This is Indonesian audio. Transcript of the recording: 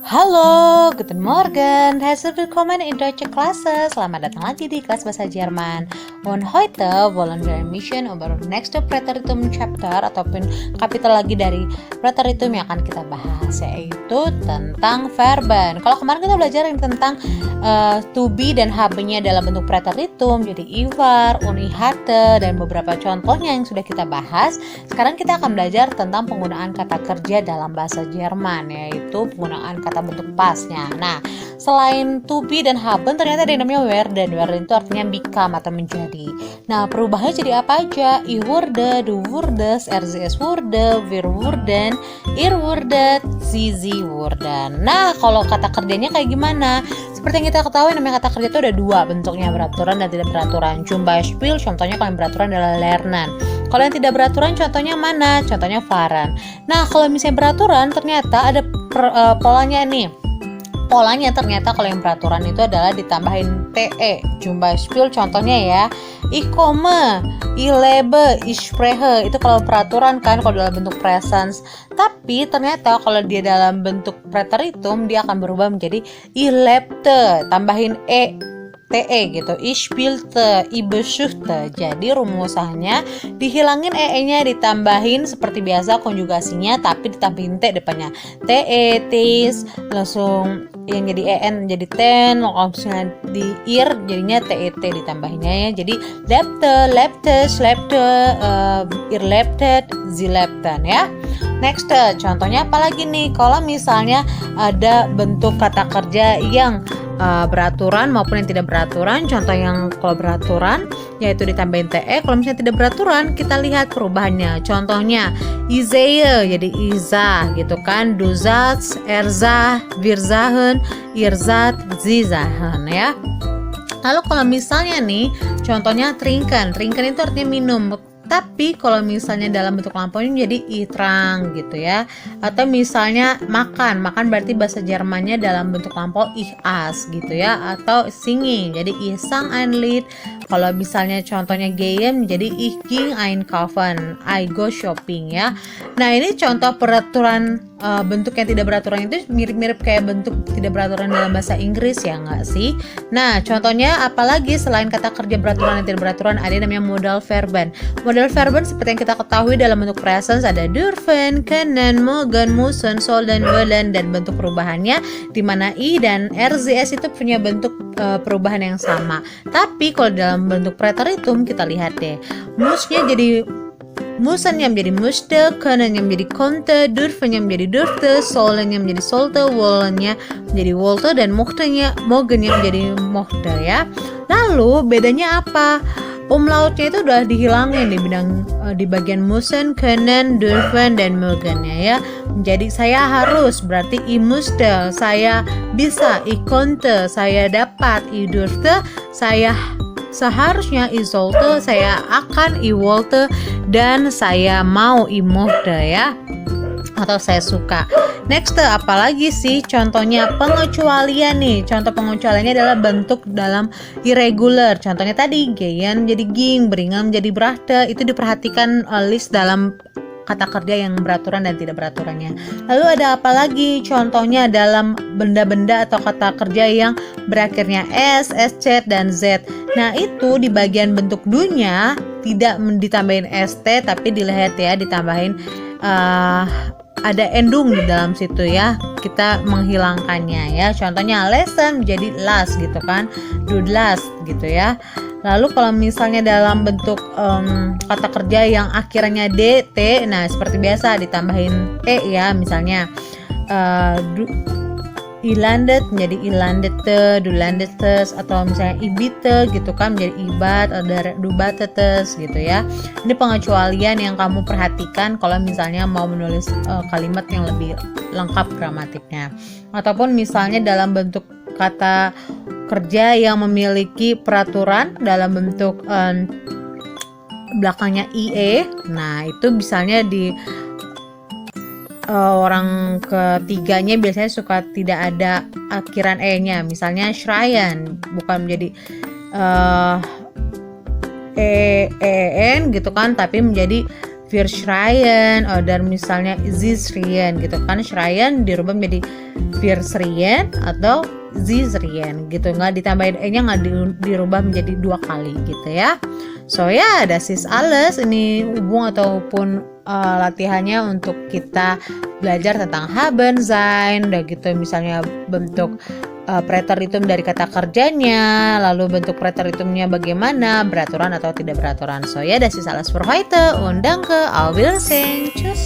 Halo, guten Morgen, herzlich willkommen in Deutsche Klasse. Selamat datang lagi di kelas bahasa Jerman. Und heute wollen wir ein bisschen über nächste Präteritum Chapter ataupun kapitel lagi dari Präteritum yang akan kita bahas, yaitu tentang verben. Kalau kemarin kita belajar tentang to be dan habe-nya dalam bentuk Präteritum, jadi iwar, uni hatte, dan beberapa contohnya yang sudah kita bahas. Sekarang kita akan belajar tentang penggunaan kata kerja dalam bahasa Jerman, yaitu penggunaan kata bentuk pasnya. Nah, selain to be dan haben, ternyata ada yang namanya werden. Werden itu artinya become atau menjadi. Nah, perubahannya jadi apa aja? I wurde, du wurdes, es wurde, wir wurden, ihr wurdet, sie wurden. Nah, kalau kata kerjanya kayak gimana? Seperti yang kita ketahui, namanya kata kerja itu ada dua bentuknya, beraturan dan tidak beraturan. Zum Beispiel, contohnya kalau yang beraturan adalah lernen. Kalau yang tidak beraturan, contohnya mana? Contohnya fahren. Nah, kalau misalnya beraturan, ternyata ada polanya nih. Polanya ternyata kalau yang peraturan itu adalah ditambahin TE. Zum Beispiel contohnya ya, ich komme, ich lebe, ich spreche. Itu kalau peraturan kan, kalau dalam bentuk presence. Tapi ternyata kalau dia dalam bentuk preteritum, dia akan berubah menjadi ich lebte, tambahin TE gitu. Ich spielte, ich besuchte. Jadi rumusannya dihilangin nya, ditambahin seperti biasa konjugasinya, tapi ditambahin T depannya. TE, tis, langsung yang jadi jadi ten, langsung di ir jadinya TET ditambahinnya ya. Jadi lebte, lebte, slepte, ihr lebtet, sie lebten ya. Next, contohnya apa lagi nih? Kalau misalnya ada bentuk kata kerja yang beraturan maupun yang tidak beraturan. Contoh yang kalau beraturan yaitu ditambahin TE. Kalau misalnya tidak beraturan, kita lihat perubahannya. Contohnya Isehe jadi Iza gitu kan. Du sagst, er sah, wir sahen, ihr saht, sie sahen ya. Lalu kalau misalnya nih contohnya trinken. Trinken itu artinya minum. Tapi kalau misalnya dalam bentuk lampaunya jadi itrang gitu ya. Atau misalnya makan berarti bahasa Jermannya dalam bentuk lampau ich aß gitu ya. Atau singing jadi ich sang ein Lied. Kalau misalnya contohnya gehen jadi ich ging einkaufen, I go shopping ya. Nah, ini contoh peraturan bentuk yang tidak beraturan itu mirip-mirip kayak bentuk tidak beraturan dalam bahasa Inggris ya nggak sih? Nah, contohnya apalagi selain kata kerja beraturan dan tidak beraturan, ada yang namanya modal verben. Modal verben seperti yang kita ketahui dalam bentuk presence ada dürfen, können, mögen, müssen, sollen, wollen, dan bentuk perubahannya di mana I dan RZS itu punya bentuk perubahan yang sama. Tapi kalau dalam bentuk preteritum kita lihat deh, musnya jadi Musen yang menjadi musste, können yang menjadi konnte, dürfen yang menjadi dürfte, sollen yang menjadi sollte, wollen-nya menjadi wollte, dan mogen yang menjadi mochte ya. Lalu bedanya apa? Umlautnya itu udah dihilangin di bagian musen, können, dürfen, dan mögen-nya ya. Jadi saya harus berarti ich musste, saya bisa, ich konnte, saya dapat, ich dürfte, saya seharusnya ich sollte, saya akan, ich wollte, dan saya mau, ich mochte ya, atau saya suka. Next, apalagi sih contohnya pengecualian nih. Contoh pengecualiannya adalah bentuk dalam irregular. Contohnya tadi gehen jadi ging, bringen jadi brachte. Itu diperhatikan list dalam kata kerja yang beraturan dan tidak beraturannya. Lalu ada apa lagi? Contohnya dalam benda-benda atau kata kerja yang berakhirnya S, SC, dan Z. Nah, itu di bagian bentuk dunya tidak ditambahin ST, tapi dilihat ya ditambahin ada endung di dalam situ ya. Kita menghilangkannya ya. Contohnya lesson jadi las gitu kan. Du las gitu ya. Lalu kalau misalnya dalam bentuk kata kerja yang akhirnya DT, nah seperti biasa ditambahin E ya, misalnya ilandet menjadi ilandete, du landetes, atau misalnya ibite gitu kan menjadi ibat atau dubatetes gitu ya. Ini pengecualian yang kamu perhatikan kalau misalnya mau menulis kalimat yang lebih lengkap gramatiknya. Ataupun misalnya dalam bentuk kata kerja yang memiliki peraturan dalam bentuk belakangnya IE. Nah, itu misalnya di orang ketiganya biasanya suka tidak ada akhiran E-nya. Misalnya schreien bukan menjadi EN gitu kan, tapi menjadi wir schreien, dan misalnya sie schreien gitu kan, schreien dirubah menjadi wir schreien atau sie schreien gitu, nggak ditambahin e-nya, nggak dirubah menjadi 2 kali gitu ya. So ya, das ist alles. Ini hubung ataupun latihannya untuk kita belajar tentang haben, sein, udah gitu misalnya bentuk preteritum dari kata kerjanya, lalu bentuk preteritumnya bagaimana, beraturan atau tidak beraturan. So ya, das ist alles für heute und danke, auf Wiedersehen, tschüss.